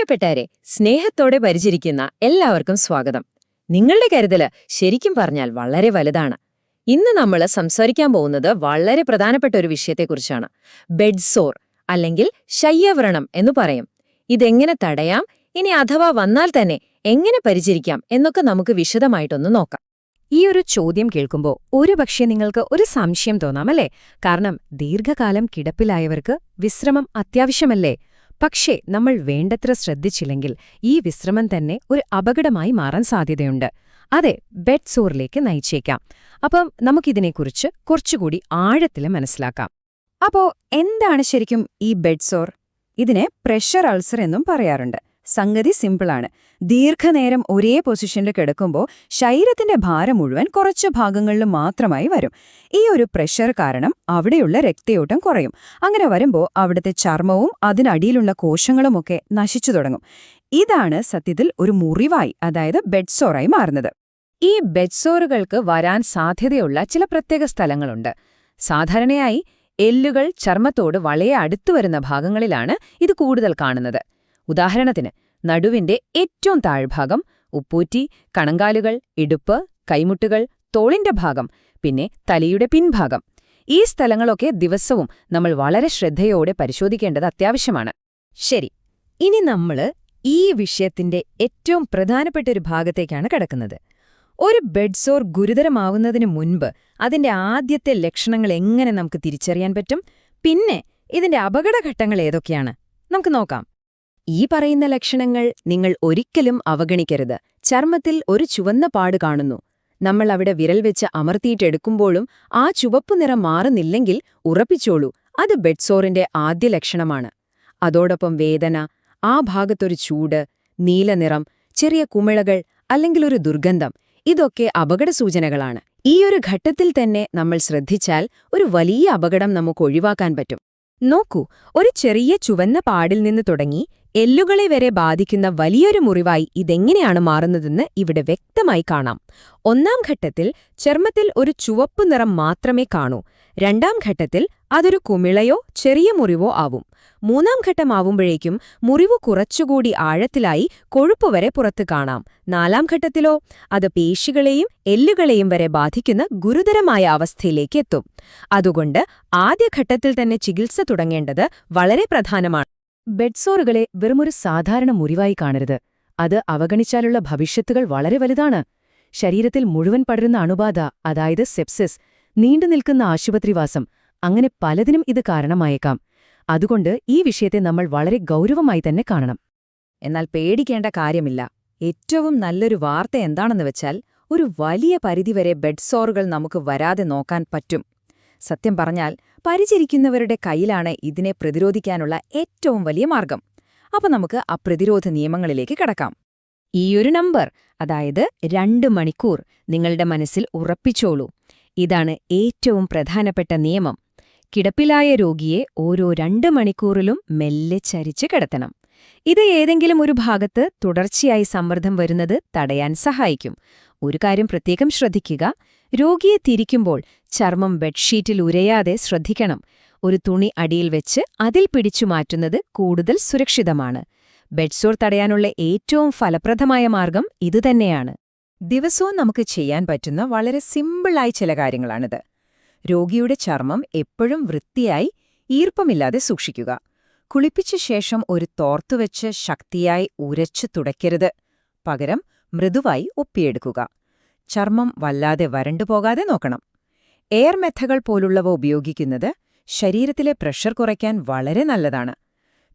പ്രിയപ്പെട്ടവരെ, സ്നേഹത്തോടെ പരിചരിക്കുന്ന എല്ലാവർക്കും സ്വാഗതം. നിങ്ങളുടെ കരുതല് ശരിക്കും പറഞ്ഞാൽ വളരെ വലുതാണ്. ഇന്ന് നമ്മൾ സംസാരിക്കാൻ പോകുന്നത് വളരെ പ്രധാനപ്പെട്ട ഒരു വിഷയത്തെക്കുറിച്ചാണ്. ബെഡ് സോർ അല്ലെങ്കിൽ ശയ്യവ്രണം എന്ന് പറയും. ഇതെങ്ങനെ തടയാം, ഇനി അഥവാ വന്നാൽ തന്നെ എങ്ങനെ പരിചരിക്കാം എന്നൊക്കെ നമുക്ക് വിശദമായിട്ടൊന്ന് നോക്കാം. ഈ ഒരു ചോദ്യം കേൾക്കുമ്പോൾ ഒരുപക്ഷെ നിങ്ങൾക്ക് ഒരു സംശയം തോന്നാമല്ലേ? കാരണം ദീർഘകാലം കിടപ്പിലായവർക്ക് വിശ്രമം അത്യാവശ്യമല്ലേ? പക്ഷേ നമ്മൾ വേണ്ടത്ര ശ്രദ്ധിച്ചില്ലെങ്കിൽ ഈ വിശ്രമം തന്നെ ഒരു അപകടമായി മാറാൻ സാധ്യതയുണ്ട്. അതെ, ബെഡ് സോറിലേക്ക് നയിച്ചേക്കാം. അപ്പം നമുക്കിതിനെക്കുറിച്ച് കുറച്ചുകൂടി ആഴത്തിൽ മനസ്സിലാക്കാം. അപ്പോ എന്താണ് ശരിക്കും ഈ ബെഡ് സോർ? ഇതിനെ പ്രഷർ അൾസർ എന്നും പറയാറുണ്ട്. സംഗതി സിമ്പിളാണ്. ദീർഘനേരം ഒരേ പൊസിഷനിൽ കിടക്കുമ്പോൾ ശരീരത്തിന്റെ ഭാരം മുഴുവൻ കുറച്ച് ഭാഗങ്ങളിൽ മാത്രമായി വരും. ഈ ഒരു പ്രഷർ കാരണം അവിടെയുള്ള രക്തയോട്ടം കുറയും. അങ്ങനെ വരുമ്പോൾ അവിടുത്തെ ചർമ്മവും അതിനടിയിലുള്ള കോശങ്ങളുമൊക്കെ നശിച്ചു തുടങ്ങും. ഇതാണ് സത്യത്തിൽ ഒരു മുറിവായി, അതായത് ബെഡ് സോറായി മാറുന്നത്. ഈ ബെഡ് സോറുകൾക്ക് വരാൻ സാധ്യതയുള്ള ചില പ്രത്യേക സ്ഥലങ്ങളുണ്ട്. സാധാരണയായി എല്ലുകൾ ചർമ്മത്തോട് വളരെ അടുത്തുവരുന്ന ഭാഗങ്ങളിലാണ് ഇത് കൂടുതൽ കാണുന്നത്. ഉദാഹരണത്തിന് നടുവിന്റെ ഏറ്റവും താഴ്ഭാഗം, ഉപ്പൂറ്റി, കണങ്കാലുകൾ, ഇടുപ്പ്, കൈമുട്ടുകൾ, തോളിന്റെ ഭാഗം, പിന്നെ തലയുടെ പിൻഭാഗം. ഈ സ്ഥലങ്ങളൊക്കെ ദിവസവും നമ്മൾ വളരെ ശ്രദ്ധയോടെ പരിശോധിക്കേണ്ടത് അത്യാവശ്യമാണ്. ശരി, ഇനി നമ്മൾ ഈ വിഷയത്തിന്റെ ഏറ്റവും പ്രധാനപ്പെട്ട ഒരു ഭാഗത്തേക്കാണ് കടക്കുന്നത്. ഒരു ബെഡ് സോർ ഗുരുതരമാവുന്നതിന് മുൻപ് അതിന്റെ ആദ്യത്തെ ലക്ഷണങ്ങൾ എങ്ങനെ നമുക്ക് തിരിച്ചറിയാൻ പറ്റും? പിന്നെ ഇതിന്റെ അപകടഘട്ടങ്ങൾ ഏതൊക്കെയാണ്? നമുക്ക് നോക്കാം. ഈ പറയുന്ന ലക്ഷണങ്ങൾ നിങ്ങൾ ഒരിക്കലും അവഗണിക്കരുത്. ചർമ്മത്തിൽ ഒരു ചുവന്ന പാട് കാണുന്നു. നമ്മൾ അവിടെ വിരൽ വെച്ച് അമർത്തിയിട്ടെടുക്കുമ്പോഴും ആ ചുവപ്പു നിറം മാറുന്നില്ലെങ്കിൽ ഉറപ്പിച്ചോളൂ, അത് ബെഡ് സോറിന്റെ ആദ്യ ലക്ഷണമാണ്. അതോടൊപ്പം വേദന, ആ ഭാഗത്തൊരു ചൂട്, നീലനിറം, ചെറിയ കുമിളകൾ അല്ലെങ്കിൽ ഒരു ദുർഗന്ധം, ഇതൊക്കെ അപകടസൂചനകളാണ്. ഈ ഒരു ഘട്ടത്തിൽ തന്നെ നമ്മൾ ശ്രദ്ധിച്ചാൽ ഒരു വലിയ അപകടം നമുക്ക് ഒഴിവാക്കാൻ പറ്റും. നോക്കൂ, ഒരു ചെറിയ ചുവന്ന പാടിൽ നിന്ന് തുടങ്ങി എല്ലുകളെ വരെ ബാധിക്കുന്ന വലിയൊരു മുറിവായി ഇതെങ്ങനെയാണ് മാറുന്നതെന്ന് ഇവിടെ വ്യക്തമായി കാണാം. ഒന്നാം ഘട്ടത്തിൽ ചർമ്മത്തിൽ ഒരു ചുവപ്പ് നിറം മാത്രമേ കാണൂ. രണ്ടാം ഘട്ടത്തിൽ അതൊരു കുമിളയോ ചെറിയ മുറിവോ ആവും. മൂന്നാം ഘട്ടമാവുമ്പോഴേക്കും മുറിവ് കുറച്ചുകൂടി ആഴത്തിലായി കൊഴുപ്പ് വരെ പുറത്തു കാണാം. നാലാം ഘട്ടത്തിലോ അത് പേശികളെയും എല്ലുകളെയും വരെ ബാധിക്കുന്ന ഗുരുതരമായ അവസ്ഥയിലേക്ക് എത്തും. അതുകൊണ്ട് ആദ്യഘട്ടത്തിൽ തന്നെ ചികിത്സ തുടങ്ങേണ്ടത് വളരെ പ്രധാനമാണ്. ബെഡ് സോറുകളെ വെറുമൊരു സാധാരണ മുറിവായി കാണരുത്. അത് അവഗണിച്ചാലുള്ള ഭവിഷ്യത്തുകൾ വളരെ വലുതാണ്. ശരീരത്തിൽ മുഴുവൻ പടരുന്ന അണുബാധ, അതായത് സെപ്സിസ്, നീണ്ടുനിൽക്കുന്ന ആശുപത്രിവാസം, അങ്ങനെ പലതിനും ഇത് കാരണമായേക്കാം. അതുകൊണ്ട് ഈ വിഷയത്തെ നമ്മൾ വളരെ ഗൗരവമായി തന്നെ കാണണം. എന്നാൽ പേടിക്കേണ്ട കാര്യമില്ല. ഏറ്റവും നല്ലൊരു വാർത്ത എന്താണെന്ന് വെച്ചാൽ ഒരു വലിയ പരിധിവരെ ബെഡ് സോറുകൾ നമുക്ക് വരാതെ നോക്കാൻ പറ്റും. സത്യം പറഞ്ഞാൽ പരിചരിക്കുന്നവരുടെ കയ്യിലാണ് ഇതിനെ പ്രതിരോധിക്കാനുള്ള ഏറ്റവും വലിയ മാർഗം. അപ്പൊ നമുക്ക് ആ പ്രതിരോധ നിയമങ്ങളിലേക്ക് കടക്കാം. ഈയൊരു നമ്പർ, അതായത് 2 മണിക്കൂർ, നിങ്ങളുടെ മനസ്സിൽ ഉറപ്പിച്ചോളൂ. ഇതാണ് ഏറ്റവും പ്രധാനപ്പെട്ട നിയമം. കിടപ്പിലായ രോഗിയെ ഓരോ 2 മണിക്കൂറിലും മെല്ലെ ചരിച്ച് കിടത്തണം. ഇത് ഏതെങ്കിലും ഒരു ഭാഗത്ത് തുടർച്ചയായി സമ്മർദ്ദം വരുന്നത് തടയാൻ സഹായിക്കും. ഒരു കാര്യം പ്രത്യേകം ശ്രദ്ധിക്കുക, രോഗിയെ തിരിക്കുമ്പോൾ ചർമ്മം ബെഡ്ഷീറ്റിൽ ഉരയാതെ ശ്രദ്ധിക്കണം. ഒരു തുണി അടിയിൽ വെച്ച് അതിൽ പിടിച്ചു മാറ്റുന്നത് കൂടുതൽ സുരക്ഷിതമാണ്. ബെഡ്സോർ തടയാനുള്ള ഏറ്റവും ഫലപ്രദമായ മാർഗം ഇതുതന്നെയാണ്. ദിവസവും നമുക്ക് ചെയ്യാൻ പറ്റുന്ന വളരെ സിമ്പിളായ ചില കാര്യങ്ങളാണിത്. രോഗിയുടെ ചർമ്മം എപ്പോഴും വൃത്തിയായി ഈർപ്പമില്ലാതെ സൂക്ഷിക്കുക. കുളിപ്പിച്ച ശേഷം ഒരു തോർത്തുവെച്ച് ശക്തിയായി ഉരച്ചു തുടയ്ക്കരുത്. പകരം മൃദുവായി ഒപ്പിയെടുക്കുക. ചർമ്മം വല്ലാതെ വരണ്ടുപോകാതെ നോക്കണം. എയർ മെത്തകൾ പോലുള്ളവ ഉപയോഗിക്കുന്നത് ശരീരത്തിലെ പ്രഷർ കുറയ്ക്കാൻ വളരെ നല്ലതാണ്.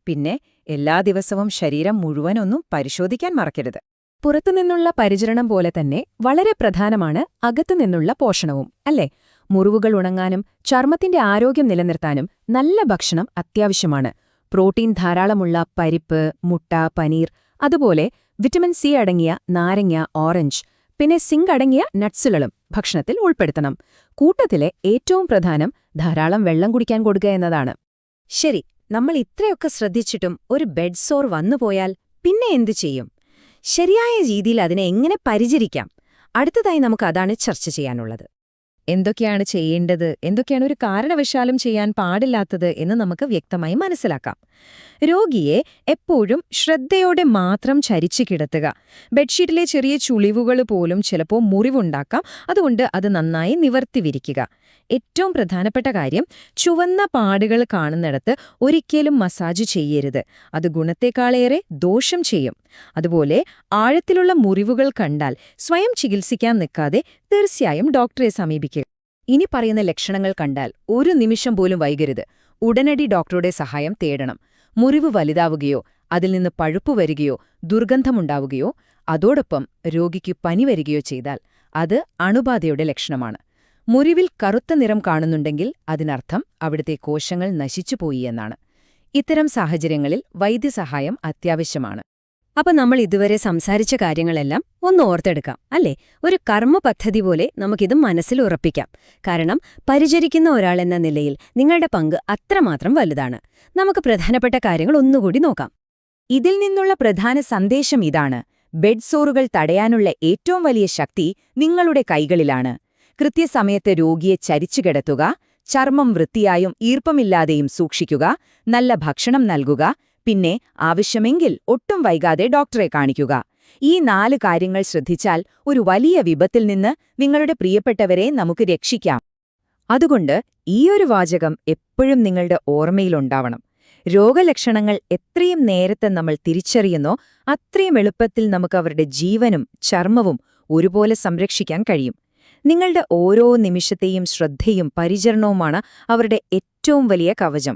പിന്നെ എല്ലാ ദിവസവും ശരീരം മുഴുവനൊന്നും പരിശോധിക്കാൻ മറക്കരുത്. പുറത്തുനിന്നുള്ള പരിചരണം പോലെ തന്നെ വളരെ പ്രധാനമാണ് അകത്തുനിന്നുള്ള പോഷണവും, അല്ലേ? മുറിവുകൾ ഉണങ്ങാനും ചർമ്മത്തിന്റെ ആരോഗ്യം നിലനിർത്താനും നല്ല ഭക്ഷണം അത്യാവശ്യമാണ്. പ്രോട്ടീൻ ധാരാളമുള്ള പരിപ്പ്, മുട്ട, പനീർ, അതുപോലെ വിറ്റമിൻ സി അടങ്ങിയ നാരങ്ങ, ഓറഞ്ച്, പിന്നെ സിങ്ക് അടങ്ങിയ നട്ട്സുകളും ഭക്ഷണത്തിൽ ഉൾപ്പെടുത്തണം. കൂട്ടത്തിലെ ഏറ്റവും പ്രധാനം ധാരാളം വെള്ളം കുടിക്കാൻ കൊടുക്കുക എന്നതാണ്. ശരി, നമ്മൾ ഇത്രയൊക്കെ ശ്രദ്ധിച്ചിട്ടും ഒരു ബെഡ് സോർ വന്നുപോയാൽ പിന്നെ എന്തു ചെയ്യും? ശരിയായ രീതിയിൽ അതിനെ എങ്ങനെ പരിചരിക്കാം? അടുത്തതായി നമുക്ക് അതാണ് ചർച്ച ചെയ്യാനുള്ളത്. എന്തൊക്കെയാണ് ചെയ്യേണ്ടത്, എന്തൊക്കെയാണ് ഒരു കാരണവശാലും ചെയ്യാൻ പാടില്ലാത്തത് എന്ന് നമുക്ക് വ്യക്തമായി മനസ്സിലാക്കാം. രോഗിയെ എപ്പോഴും ശ്രദ്ധയോടെ മാത്രം ചരിച്ചു കിടത്തുക. ബെഡ്ഷീറ്റിലെ ചെറിയ ചുളിവുകൾ പോലും ചിലപ്പോൾ മുറിവുണ്ടാക്കാം, അതുകൊണ്ട് അത് നന്നായി നിവർത്തി വിരിക്കുക. ഏറ്റവും പ്രധാനപ്പെട്ട കാര്യം, ചുവന്ന പാടുകൾ കാണുന്നിടത്ത് ഒരിക്കലും മസാജ് ചെയ്യരുത്. അത് ഗുണത്തെക്കാളേറെ ദോഷം ചെയ്യും. അതുപോലെ ആഴത്തിലുള്ള മുറിവുകൾ കണ്ടാൽ സ്വയം ചികിത്സിക്കാൻ നിൽക്കാതെ തീർച്ചയായും ഡോക്ടറെ സമീപിക്കുക. ഇനി പറയുന്ന ലക്ഷണങ്ങൾ കണ്ടാൽ ഒരു നിമിഷം പോലും വൈകരുത്. ഉടനടി ഡോക്ടറുടെ സഹായം തേടണം. മുറിവ് വലുതാവുകയോ അതിൽ നിന്ന് പഴുപ്പ് വരികയോ ദുർഗന്ധമുണ്ടാവുകയോ അതോടൊപ്പം രോഗിക്ക് പനി വരികയോ ചെയ്താൽ അത് അണുബാധയുടെ ലക്ഷണമാണ്. മുറിവിൽ കറുത്ത നിറം കാണുന്നുണ്ടെങ്കിൽ അതിനർത്ഥം അവിടുത്തെ കോശങ്ങൾ നശിച്ചുപോയി എന്നാണ്. ഇത്തരം സാഹചര്യങ്ങളിൽ വൈദ്യസഹായം അത്യാവശ്യമാണ്. അപ്പൊ നമ്മൾ ഇതുവരെ സംസാരിച്ച കാര്യങ്ങളെല്ലാം ഒന്ന് ഓർത്തെടുക്കാം, അല്ലേ? ഒരു കർമ്മ പദ്ധതി പോലെ നമുക്കിത് മനസ്സിൽ ഉറപ്പിക്കാം. കാരണം പരിചരിക്കുന്ന ഒരാളെന്ന നിലയിൽ നിങ്ങളുടെ പങ്ക് അത്രമാത്രം വലുതാണ്. നമുക്ക് പ്രധാനപ്പെട്ട കാര്യങ്ങൾ ഒന്നുകൂടി നോക്കാം. ഇതിൽ നിന്നുള്ള പ്രധാന സന്ദേശം ഇതാണ്: ബെഡ് സോറുകൾ തടയാനുള്ള ഏറ്റവും വലിയ ശക്തി നിങ്ങളുടെ കൈകളിലാണ്. കൃത്യസമയത്ത് രോഗിയെ ചരിച്ചു കിടത്തുക, ചർമ്മം വൃത്തിയായും ഈർപ്പമില്ലാതെയും സൂക്ഷിക്കുക, നല്ല ഭക്ഷണം നൽകുക, പിന്നെ ആവശ്യമെങ്കിൽ ഒട്ടും വൈകാതെ ഡോക്ടറെ കാണിക്കുക. ഈ 4 കാര്യങ്ങൾ ശ്രദ്ധിച്ചാൽ ഒരു വലിയ വിപത്തിൽ നിന്ന് നിങ്ങളുടെ പ്രിയപ്പെട്ടവരെ നമുക്ക് രക്ഷിക്കാം. അതുകൊണ്ട് ഈയൊരു വാചകം എപ്പോഴും നിങ്ങളുടെ ഓർമ്മയിലുണ്ടാവണം. രോഗലക്ഷണങ്ങൾ എത്രയും നേരത്തെ നമ്മൾ തിരിച്ചറിയുന്നോ അത്രയും എളുപ്പത്തിൽ നമുക്ക് അവരുടെ ജീവനും ചർമ്മവും ഒരുപോലെ സംരക്ഷിക്കാൻ കഴിയും. നിങ്ങളുടെ ഓരോ നിമിഷത്തെയും ശ്രദ്ധയും പരിചരണവുമാണ് അവരുടെ ഏറ്റവും വലിയ കവചം.